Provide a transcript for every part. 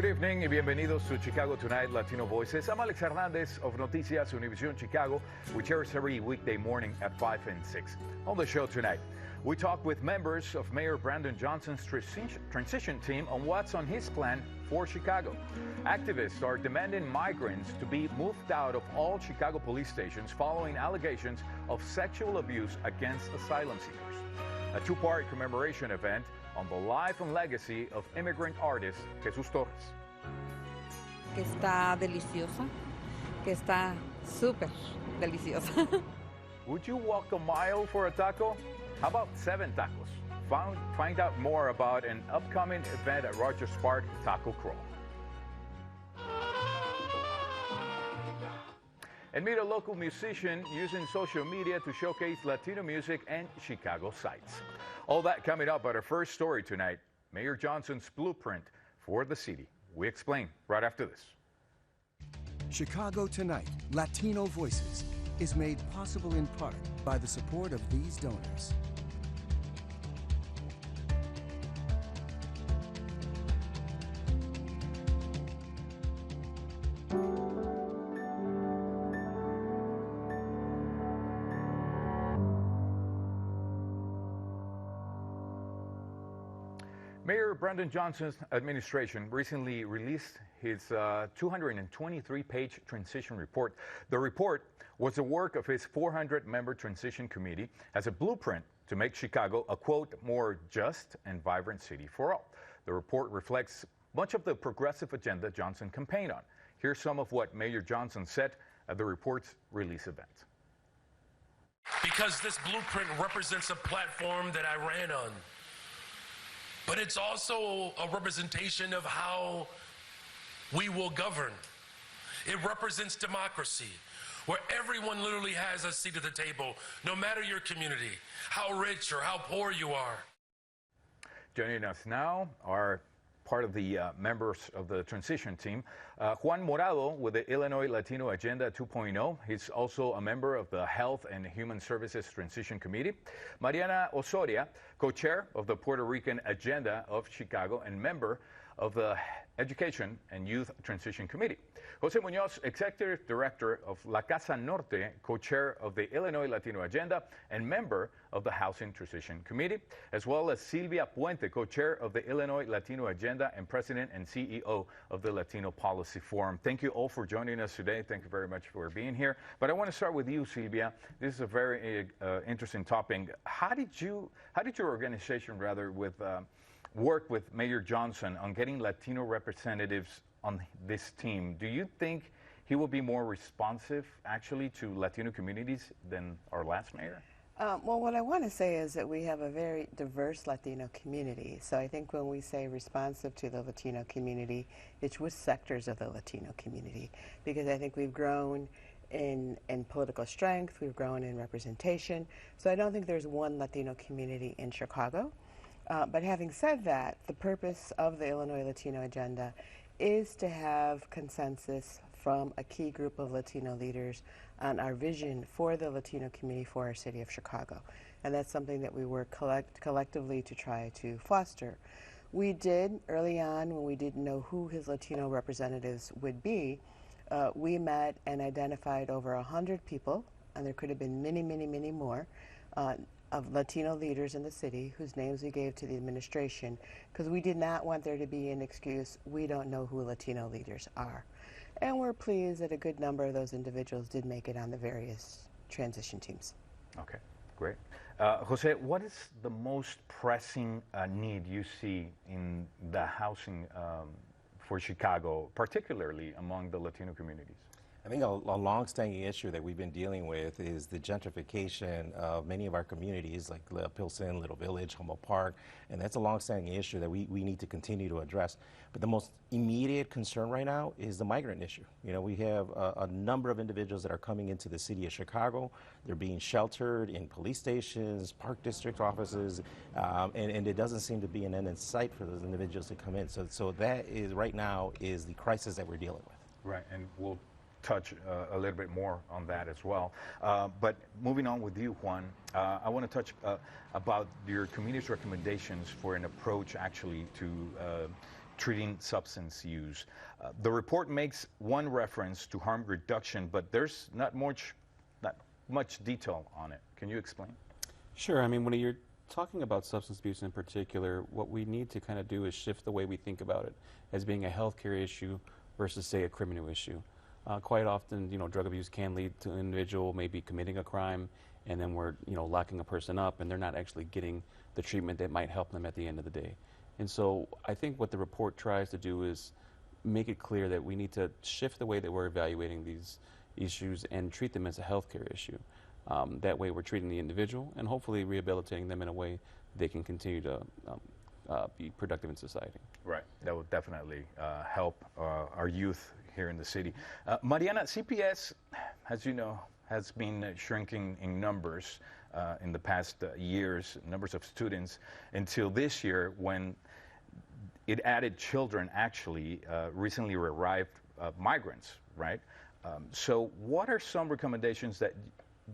Good evening y bienvenidos to Chicago Tonight Latino Voices. I'm Alex Hernandez of Noticias Univision Chicago, which airs every weekday morning at 5 and 6. On the show tonight, we talk with members of Mayor Brandon Johnson's transition team on what's on his plan for Chicago. Activists are demanding migrants to be moved out of all Chicago police stations following allegations of sexual abuse against asylum seekers. A two-part commemoration event on the life and legacy of immigrant artist Jesus Torres. Que está deliciosa, que está súper deliciosa. Would you walk a mile for a taco? How about 7 tacos? Find out more about an upcoming event at Rogers Park, Taco Crawl. And meet a local musician using social media to showcase Latino music and Chicago sights. All that coming up at our first story tonight, Mayor Johnson's blueprint for the city. We explain right after this. Chicago Tonight, Latino Voices, is made possible in part by the support of these donors. Mayor Brandon Johnson's administration recently released his 223-page transition report. The report was the work of his 400-member transition committee as a blueprint to make Chicago a, quote, more just and vibrant city for all. The report reflects much of the progressive agenda Johnson campaigned on. Here's some of what Mayor Johnson said at the report's release event. Because this blueprint represents a platform that I ran on. But it's also a representation of how we will govern. It represents democracy, where everyone literally has a seat at the table, no matter your community, how rich or how poor you are. Joining us now are part of the members of the transition team. Juan Morado with the Illinois Latino Agenda 2.0. He's also a member of the Health and Human Services Transition Committee. Mariana Osoria, co-chair of the Puerto Rican Agenda of Chicago and member of the Education and Youth Transition Committee. Jose Munoz, Executive Director of La Casa Norte, co-chair of the Illinois Latino Agenda and member of the Housing Transition Committee, as well as Silvia Puente, co-chair of the Illinois Latino Agenda and President and CEO of the Latino Policy Forum. Thank you all for joining us today. Thank you very much for being here. But I want to start with you, Silvia. This is a very interesting topic. How did your organization, work with Mayor Johnson on getting Latino representatives on this team? Do you think he will be more responsive, actually, to Latino communities than our last mayor? Well, what I want to say is that we have a very diverse Latino community. So I think when we say responsive to the Latino community, it's with sectors of the Latino community. Because I think we've grown in political strength, we've grown in representation. So I don't think there's one Latino community in Chicago. But having said that, the purpose of the Illinois Latino Agenda is to have consensus from a key group of Latino leaders on our vision for the Latino community for our city of Chicago. And that's something that we work collectively to try to foster. We did, early on, when we didn't know who his Latino representatives would be, we met and identified over 100 people, and there could have been many, many, many more, of Latino leaders in the city whose names we gave to the administration, because we did not want there to be an excuse, we don't know who Latino leaders are. And we're pleased that a good number of those individuals did make it on the various transition teams. Okay, great. Jose, what is the most pressing need you see in the housing for Chicago, particularly among the Latino communities? I think a long-standing issue that we've been dealing with is the gentrification of many of our communities, like Pilsen, Little Village, Humboldt Park, and that's a long-standing issue that we need to continue to address. But the most immediate concern right now is the migrant issue. You know, we have a number of individuals that are coming into the city of Chicago. They're being sheltered in police stations, park district offices, and it doesn't seem to be an end in sight for those individuals to come in. So that is, right now, is the crisis that we're dealing with. Right, and we'll touch a little bit more on that as well. But moving on with you, Juan, I want to touch about your community's recommendations for an approach actually to treating substance use. The report makes one reference to harm reduction, but there's not much detail on it. Can you explain? Sure. I mean, when you're talking about substance abuse in particular, what we need to kind of do is shift the way we think about it as being a healthcare issue versus, say, a criminal issue. Quite often, drug abuse can lead to an individual maybe committing a crime, and then we're, locking a person up, and they're not actually getting the treatment that might help them at the end of the day. And so I think what the report tries to do is make it clear that we need to shift the way that we're evaluating these issues and treat them as a healthcare issue. That way we're treating the individual and hopefully rehabilitating them in a way they can continue to be productive in society. Right. That would definitely help our youth here in the city. Mariana, CPS, as you know, has been shrinking in numbers in the past years, numbers of students, until this year when it added children, actually, recently arrived migrants, right? So what are some recommendations that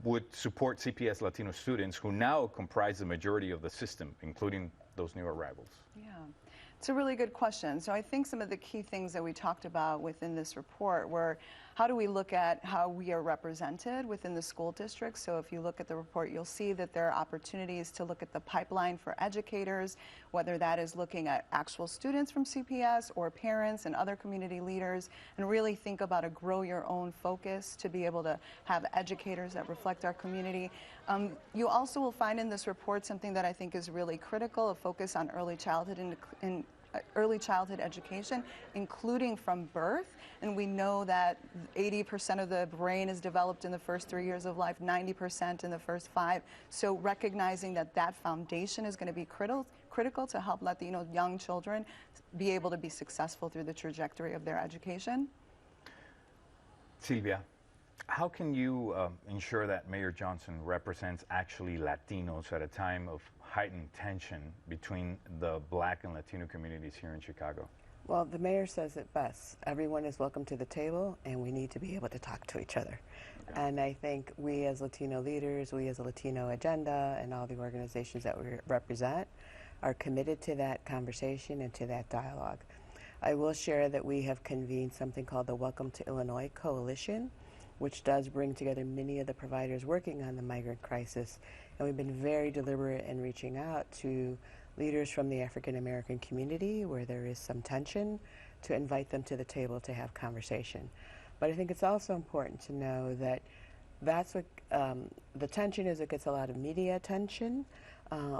would support CPS Latino students who now comprise the majority of the system, including those new arrivals? Yeah, it's a really good question. So I think some of the key things that we talked about within this report were how do we look at how we are represented within the school district. So if you look at the report, you'll see that there are opportunities to look at the pipeline for educators, whether that is looking at actual students from CPS or parents and other community leaders, and really think about a grow your own focus to be able to have educators that reflect our community. You also will find in this report something that I think is really critical, a focus on early childhood and early childhood education, including from birth. And we know that 80% of the brain is developed in the first 3 years of life, 90% in the first 5. So recognizing that that foundation is going to be critical to help Latino young children be able to be successful through the trajectory of their education. Silvia, how can you ensure that Mayor Johnson represents actually Latinos at a time of heightened tension between the Black and Latino communities here in Chicago? Well, the mayor says it best. Everyone is welcome to the table, and we need to be able to talk to each other. Okay. And I think we as Latino leaders, we as a Latino Agenda, and all the organizations that we represent are committed to that conversation and to that dialogue. I will share that we have convened something called the Welcome to Illinois Coalition, which does bring together many of the providers working on the migrant crisis. And we've been very deliberate in reaching out to leaders from the African American community where there is some tension to invite them to the table to have conversation. But I think it's also important to know that that's what the tension is. It gets a lot of media attention,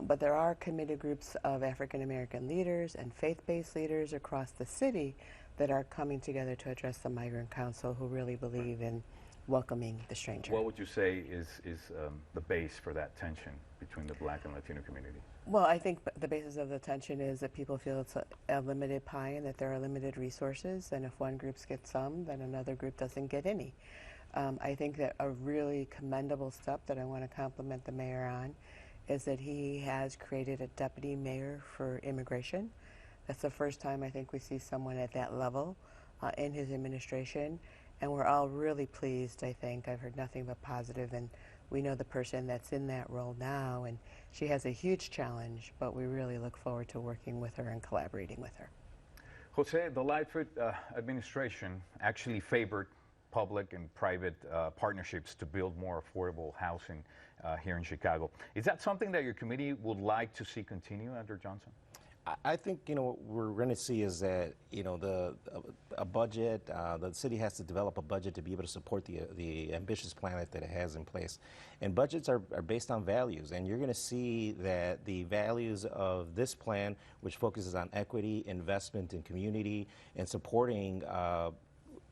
but there are committed groups of African American leaders and faith-based leaders across the city that are coming together to address the Migrant Council, who really believe in welcoming the stranger. What would you say is the base for that tension between the Black and Latino community? Well, I think the basis of the tension is that people feel it's a limited pie and that there are limited resources, and if one group gets some, then another group doesn't get any. I think that a really commendable step that I want to compliment the mayor on is that he has created a deputy mayor for immigration. That's the first time I think we see someone at that level in his administration. And we're all really pleased, I think. I've heard nothing but positive, and we know the person that's in that role now, and she has a huge challenge, but we really look forward to working with her and collaborating with her. Jose, the Lightfoot administration actually favored public and private partnerships to build more affordable housing here in Chicago. Is that something that your committee would like to see continue under Johnson? I think, what we're going to see is that, a budget, the city has to develop a budget to be able to support the ambitious plan that it has in place. And budgets are based on values, and you're going to see that the values of this plan, which focuses on equity, investment in community, and supporting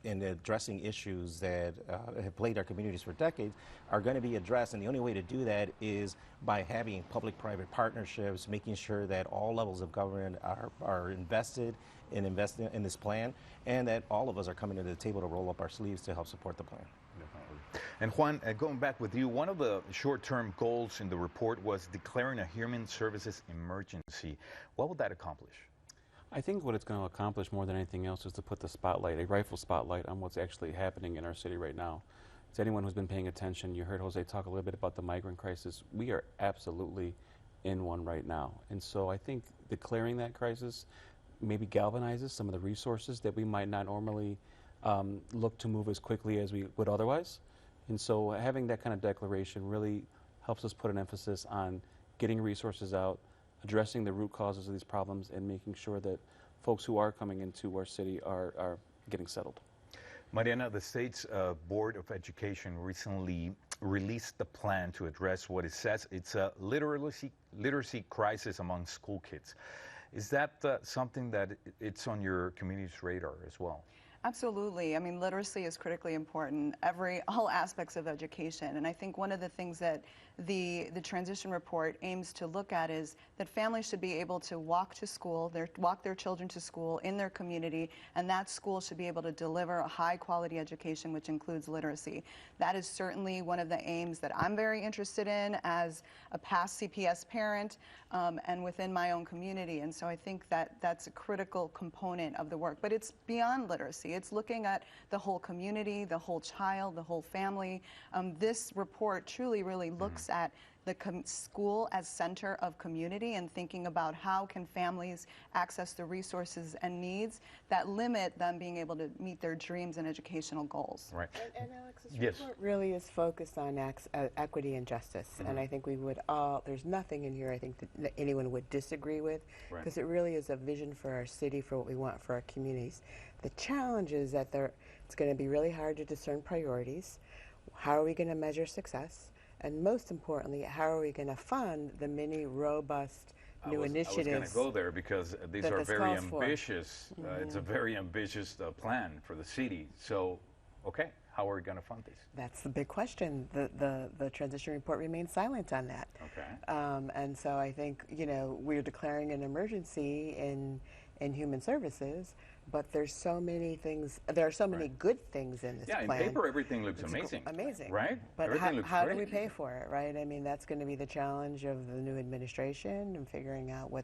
and addressing issues that have plagued our communities for decades, are going to be addressed. And the only way to do that is by having public-private partnerships, making sure that all levels of government are invested in this plan, and that all of us are coming to the table to roll up our sleeves to help support the plan. Definitely. And Juan, going back with you, one of the short-term goals in the report was declaring a human services emergency. What would that accomplish? I think what it's going to accomplish more than anything else is to put the spotlight, a rightful spotlight, on what's actually happening in our city right now. To anyone who's been paying attention, you heard Jose talk a little bit about the migrant crisis. We are absolutely in one right now. And so I think declaring that crisis maybe galvanizes some of the resources that we might not normally look to move as quickly as we would otherwise. And so having that kind of declaration really helps us put an emphasis on getting resources out, addressing the root causes of these problems, and making sure that folks who are coming into our city are getting settled. Mariana, the state's Board of Education recently released the plan to address what it says it's a literacy crisis among school kids. Is that something that it's on your community's radar as well? Absolutely. I mean, literacy is critically important, all aspects of education. And I think one of the things that the transition report aims to look at is that families should be able to walk to school, walk their children to school in their community, and that school should be able to deliver a high quality education, which includes literacy. That is certainly one of the aims that I'm very interested in as a past CPS parent and within my own community. And so I think that that's a critical component of the work. But it's beyond literacy. It's looking at the whole community, the whole child, the whole family. This report truly really looks at the school as center of community and thinking about how can families access the resources and needs that limit them being able to meet their dreams and educational goals. Right. And Alex, this report really is focused on equity and justice. And I think we would all, there's nothing in here I think that anyone would disagree with, because it really is a vision for our city, for what we want for our communities. The challenge is that it's going to be really hard to discern priorities. How are we going to measure success? And most importantly, how are we going to fund the many robust new initiatives? I was going to go there because these are very ambitious. It's a very ambitious plan for the city. So, okay, how are we going to fund these? That's the big question. The transition report remains silent on that. Okay. And so I think, you know, we're declaring an emergency in human services, but there's so many things, there are so many good things in this plan. Yeah, in paper everything looks amazing. Amazing. Right? But everything looks how great. do we pay for it, right? I mean, that's going to be the challenge of the new administration and figuring out what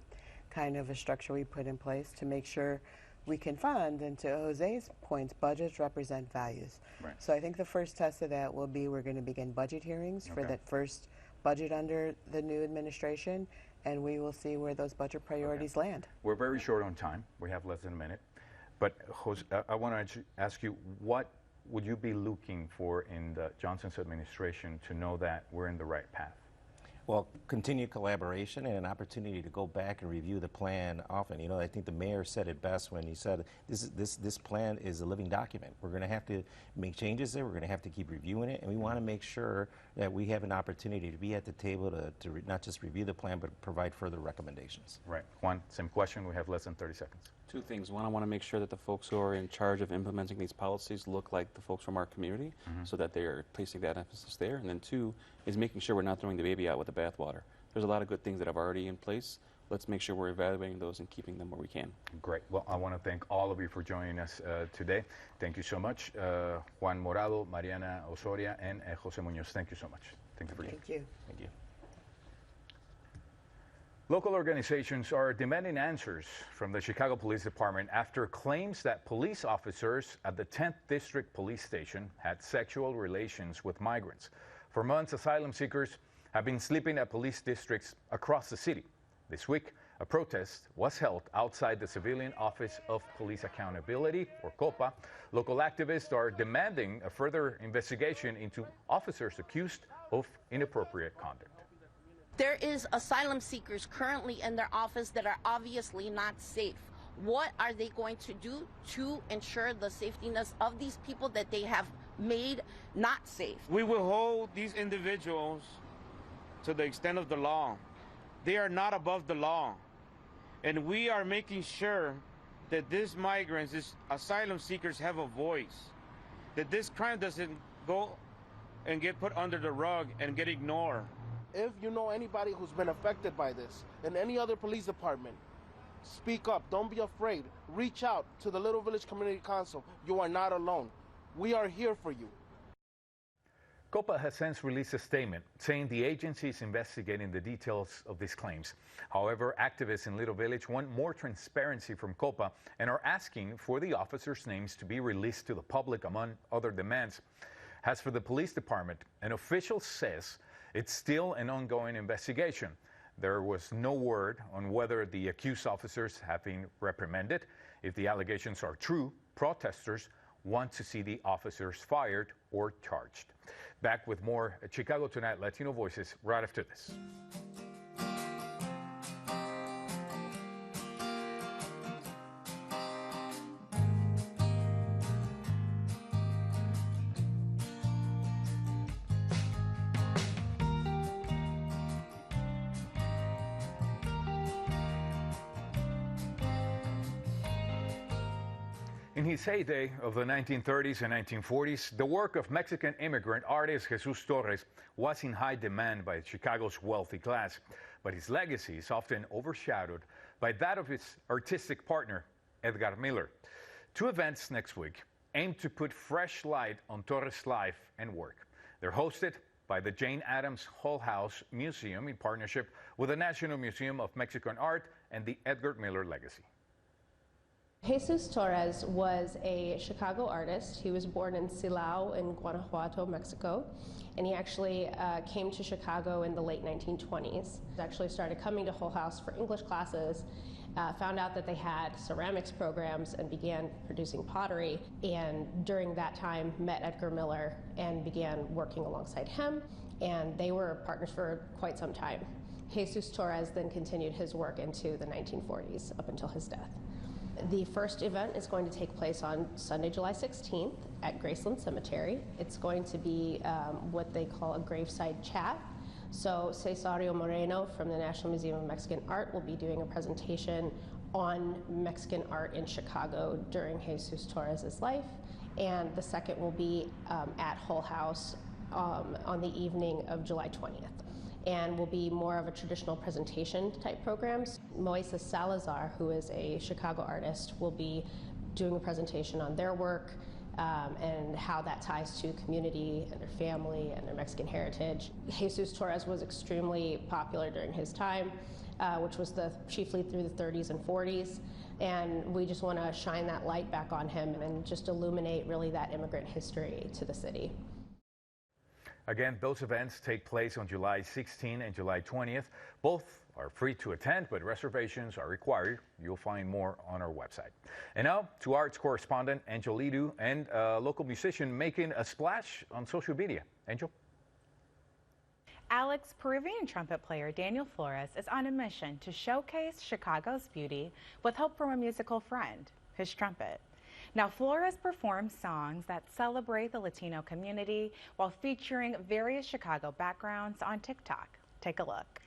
kind of a structure we put in place to make sure we can fund. And to Jose's points, budgets represent values. Right. So I think the first test of that will be we're going to begin budget hearings for that first budget under the new administration, and we will see where those budget priorities land. We're very short on time. We have less than a minute. But Jose, I want to ask you, what would you be looking for in the Johnson's administration to know that we're in the right path? Well, continued collaboration and an opportunity to go back and review the plan often. You know, I think the mayor said it best when he said this plan is a living document. We're going to have to make changes there. We're going to have to keep reviewing it, and we want to make sure that we have an opportunity to be at the table to not just review the plan, but provide further recommendations. Right. Juan, same question. We have less than 30 seconds. Two things. One, I want to make sure that the folks who are in charge of implementing these policies look like the folks from our community, so that they are placing that emphasis there. And then two is making sure we're not throwing the baby out with the bathwater. There's a lot of good things that are already in place. Let's make sure we're evaluating those and keeping them where we can. Great. Well, I want to thank all of you for joining us today. Thank you so much. Juan Morado, Mariana Osoria, and Jose Munoz. Thank you so much. Thank you for Thank you. Thank you. Local organizations are demanding answers from the Chicago Police Department after claims that police officers at the 10th District Police Station had sexual relations with migrants. For months, asylum seekers have been sleeping at police districts across the city. This week, a protest was held outside the Civilian Office of Police Accountability, or COPA. Local activists are demanding a further investigation into officers accused of inappropriate conduct. There is asylum seekers currently in their office that are obviously not safe. What are they going to do to ensure the safetyness of these people that they have made not safe? We will hold these individuals to the extent of the law. They are not above the law. And we are making sure that these migrants, these asylum seekers have a voice. That this crime doesn't go and get put under the rug and get ignored. If you know anybody who's been affected by this in any other police department, speak up. Don't be afraid. Reach out to the Little Village Community Council. You are not alone. We are here for you. COPA has since released a statement saying the agency is investigating the details of these claims. However, activists in Little Village want more transparency from COPA and are asking for the officers' names to be released to the public, among other demands. As for the police department, an official says it's still an ongoing investigation. There was no word on whether the accused officers have been reprimanded. If the allegations are true, protesters want to see the officers fired or charged. Back with more Chicago Tonight Latino Voices right after this. In his heyday of the 1930s and 1940s, the work of Mexican immigrant artist Jesus Torres was in high demand by Chicago's wealthy class, but his legacy is often overshadowed by that of his artistic partner, Edgar Miller. Two events next week aim to put fresh light on Torres' life and work. They're hosted by the Jane Addams Hull House Museum in partnership with the National Museum of Mexican Art and the Edgar Miller Legacy. Jesus Torres was a Chicago artist. He was born in Silao in Guanajuato, Mexico, and he actually came to Chicago in the late 1920s. He actually started coming to Hull House for English classes, found out that they had ceramics programs and began producing pottery, and during that time met Edgar Miller and began working alongside him, and they were partners for quite some time. Jesus Torres then continued his work into the 1940s up until his death. The first event is going to take place on Sunday, July 16th at Graceland Cemetery. It's going to be what they call a graveside chat. So Cesario Moreno from the National Museum of Mexican Art will be doing a presentation on Mexican art in Chicago during Jesus Torres' life. And the second will be at Hull House on the evening of July 20th. And will be more of a traditional presentation type programs. Moises Salazar, who is a Chicago artist, will be doing a presentation on their work and how that ties to community and their family and their Mexican heritage. Jesus Torres was extremely popular during his time, which was chiefly through the 30s and 40s. And we just want to shine that light back on him and just illuminate really that immigrant history to the city. Again, those events take place on July 16 and July 20th. Both are free to attend, but reservations are required. You'll find more on our website. And now to arts correspondent Angel Lidu and a local musician making a splash on social media. Angel? Alex, Peruvian trumpet player Daniel Flores is on a mission to showcase Chicago's beauty with help from a musical friend, his trumpet. Now, Flores performs songs that celebrate the Latino community while featuring various Chicago backgrounds on TikTok. Take a look.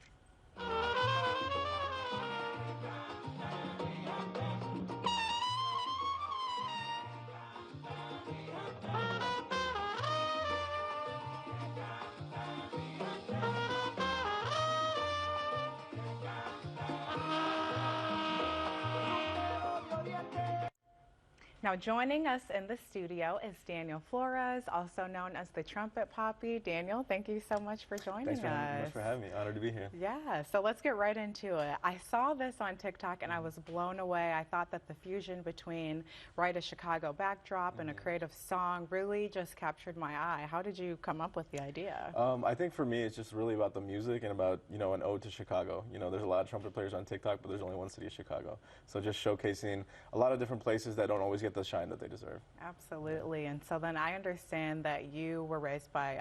Now, joining us in the studio is Daniel Flores, also known as the Trumpet Poppy. Daniel, thank you so much for joining us. Thanks much for having me. Honored to be here. Yeah, so let's get right into it. I saw this on TikTok and I was blown away. I thought that the fusion between a Chicago backdrop and a creative song really just captured my eye. How did you come up with the idea? I think for me, it's just really about the music and about, an ode to Chicago. There's a lot of trumpet players on TikTok, but there's only one city of Chicago. So just showcasing a lot of different places that don't always get the shine that they deserve. Absolutely. And so then I understand that you were raised by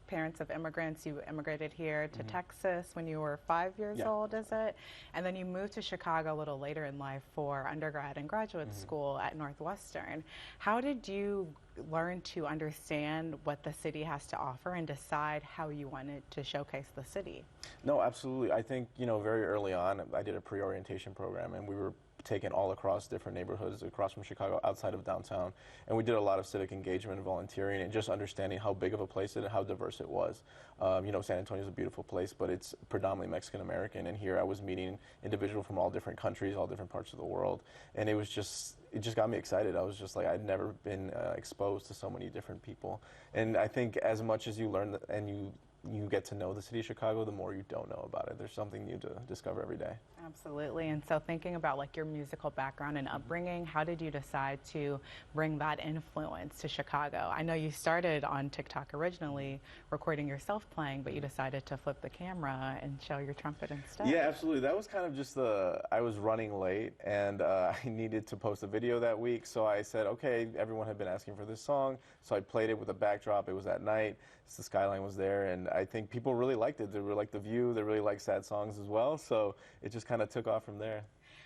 parents of immigrants. You immigrated here to Texas when you were 5 years old, is it? And then you moved to Chicago a little later in life for undergrad and graduate school at Northwestern. How did you learn to understand what the city has to offer and decide how you wanted to showcase the city? No, absolutely. I think, very early on, I did a pre-orientation program, and we were taken all across different neighborhoods across from Chicago outside of downtown, and we did a lot of civic engagement and volunteering and just understanding how big of a place it and how diverse it was. San Antonio is a beautiful place, but it's predominantly Mexican American, and here I was meeting individuals from all different countries, all different parts of the world, and it just got me excited. I was just like, I'd never been exposed to so many different people. And I think as much as you learn and you you get to know the city of Chicago, the more you don't know about it. There's something new to discover every day. Absolutely. And so thinking about like your musical background and upbringing, how did you decide to bring that influence to Chicago? I know you started on TikTok originally recording yourself playing, but you decided to flip the camera and show your trumpet instead. Yeah, absolutely. That was kind of just I was running late and I needed to post a video that week. So I said, okay, everyone had been asking for this song. So I played it with a backdrop. It was at night. The skyline was there. And I think people really liked it. They really liked the view. They really liked sad songs as well. So it just kind of took off from there.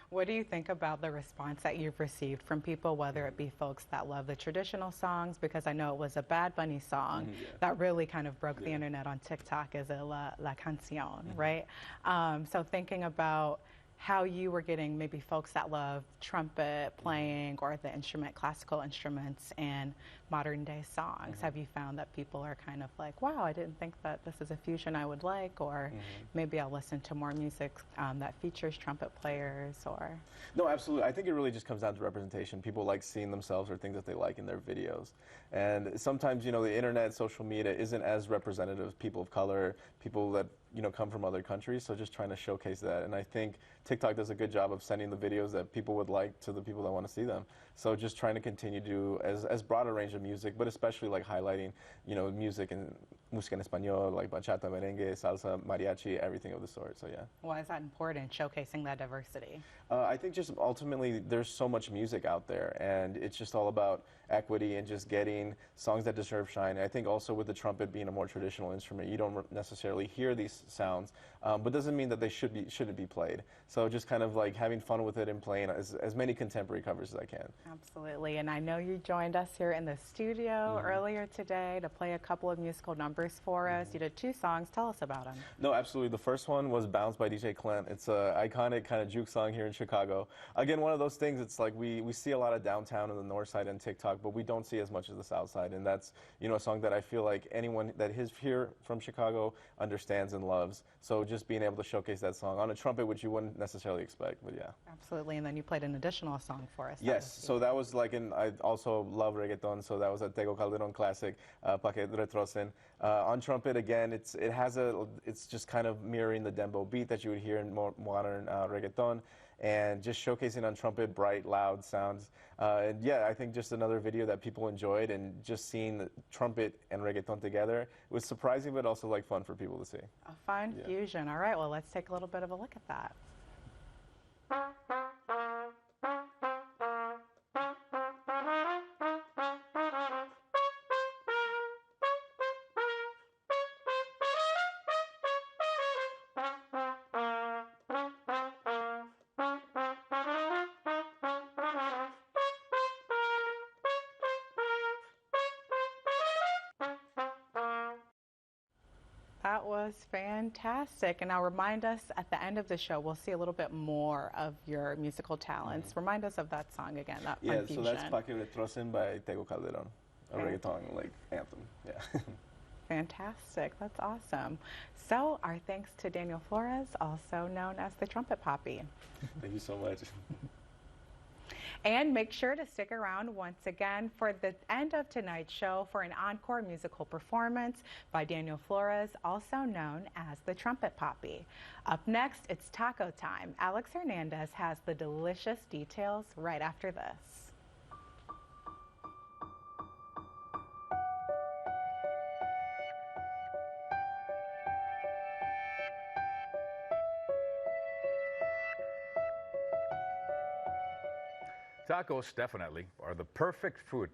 What do you think about the response that you've received from people, whether it be folks that love the traditional songs, because I know it was a Bad Bunny song that really kind of broke the internet on TikTok as a La Canción, right? So thinking about how you were getting maybe folks that love trumpet playing or the classical instruments and modern day songs. Have you found that people are kind of like, wow, I didn't think that this is a fusion I would like, or maybe I'll listen to more music that features trumpet players, or? No, absolutely. I think it really just comes down to representation. People like seeing themselves or things that they like in their videos. And sometimes, you know, the internet, social media isn't as representative of people of color, people that, you know, come from other countries. So just trying to showcase that. And I think TikTok does a good job of sending the videos that people would like to the people that want to see them. So just trying to continue to do as broad a range of music, but especially like highlighting, you know, music and música en español, like bachata, merengue, salsa, mariachi, everything of the sort. So yeah. Why is that important, showcasing that diversity? I think just ultimately there's so much music out there, and it's just all about equity and just getting songs that deserve shine. I think also with the trumpet being a more traditional instrument, you don't necessarily hear these sounds, but doesn't mean that they shouldn't be played. So just kind of like having fun with it and playing as many contemporary covers as I can. Absolutely, and I know you joined us here in the studio earlier today to play a couple of musical numbers for us. You did 2 songs. Tell us about them. No, absolutely. The first one was Bounce by DJ Clint. It's an iconic kind of juke song here in Chicago. Again, one of those things, it's like we see a lot of downtown and the north side and TikTok, but we don't see as much as the south side, and that's, you know, a song that I feel like anyone that is here from Chicago understands and loves. So just being able to showcase that song on a trumpet, which you wouldn't necessarily expect, but yeah. Absolutely, and then you played an additional song for us. Yes, so that was like I also love reggaeton, so that was a Tego Calderon classic, Pa que retrocen. On trumpet, again, it's just kind of mirroring the dembow beat that you would hear in more modern reggaeton, and just showcasing on trumpet bright, loud sounds. And yeah, I think just another video that people enjoyed, and just seeing the trumpet and reggaeton together, it was surprising, but also like fun for people to see. A fun fusion. All right, well, let's take a little bit of a look at that. That was fantastic. And now remind us at the end of the show, we'll see a little bit more of your musical talents. Remind us of that song again, that fun fusion. So that's Pa que retrocen by Tego Calderon, a reggaeton like anthem. Yeah. Fantastic. That's awesome. So our thanks to Daniel Flores, also known as the Trumpet Poppy. Thank you so much. And make sure to stick around once again for the end of tonight's show for an encore musical performance by Daniel Flores, also known as the Trumpet Poppy. Up next, it's taco time. Alex Hernandez has the delicious details right after this. Tacos definitely are the perfect food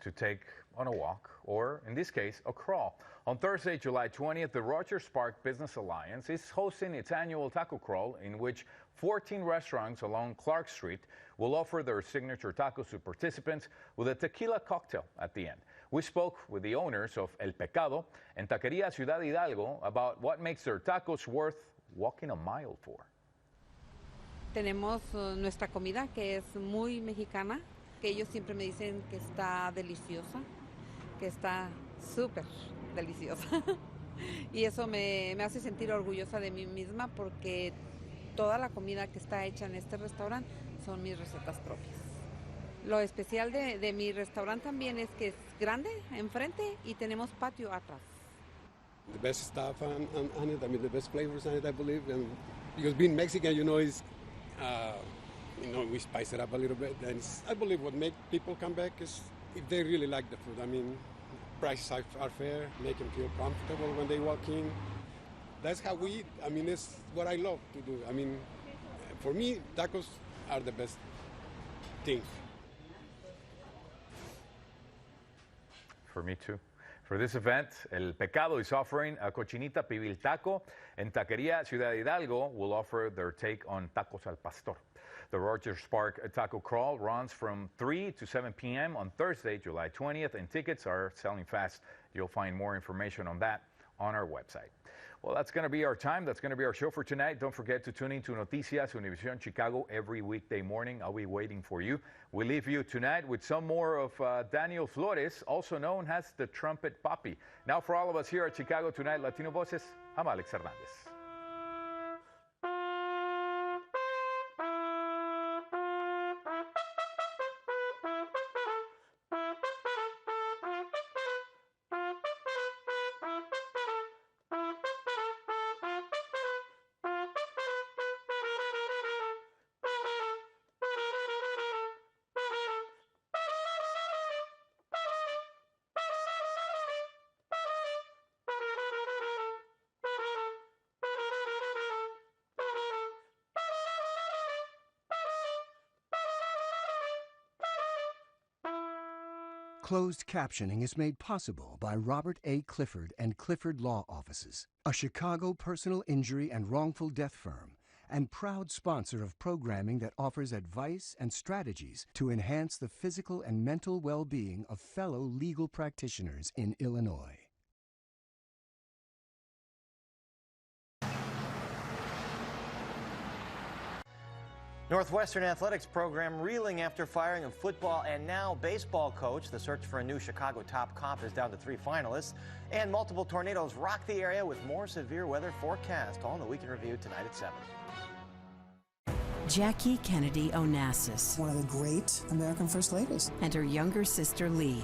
to take on a walk, or in this case, a crawl. On Thursday, July 20th, the Rogers Park Business Alliance is hosting its annual taco crawl, in which 14 restaurants along Clark Street will offer their signature tacos to participants with a tequila cocktail at the end. We spoke with the owners of El Pecado and Taqueria Ciudad Hidalgo about what makes their tacos worth walking a mile for. Tenemos nuestra comida, que es muy mexicana, que ellos siempre me dicen que está deliciosa, que está súper deliciosa. Y eso me hace sentir orgullosa de mí misma, porque toda la comida que está hecha en este restaurante son mis recetas propias. Lo especial de mi restaurante también es que es grande enfrente y tenemos patio atrás. The best stuff on it, I mean, the best flavors on it, I believe. And because being Mexican, is, we spice it up a little bit. And I believe what makes people come back is if they really like the food. I mean, prices are fair, make them feel comfortable when they walk in. That's how we eat. I mean, it's what I love to do. I mean, for me, tacos are the best thing. For me too. For this event, El Pecado is offering a cochinita pibil taco, and Taqueria Ciudad Hidalgo will offer their take on tacos al pastor. The Rogers Park Taco Crawl runs from 3 to 7 p.m. on Thursday, July 20th, and tickets are selling fast. You'll find more information on that on our website. Well, that's going to be our time. That's going to be our show for tonight. Don't forget to tune in to Noticias Univision Chicago every weekday morning. I'll be waiting for you. We leave you tonight with some more of Daniel Flores, also known as the Trumpet Poppy. Now, for all of us here at Chicago Tonight Latino Voices, I'm Alex Hernandez. Closed captioning is made possible by Robert A. Clifford and Clifford Law Offices, a Chicago personal injury and wrongful death firm, and proud sponsor of programming that offers advice and strategies to enhance the physical and mental well-being of fellow legal practitioners in Illinois. Northwestern Athletics program reeling after firing a football and now baseball coach. The search for a new Chicago top comp is down to 3 finalists, and multiple tornadoes rock the area with more severe weather forecast. All in the Weekend Review tonight at 7. Jackie Kennedy Onassis, one of the great American First Ladies, and her younger sister Lee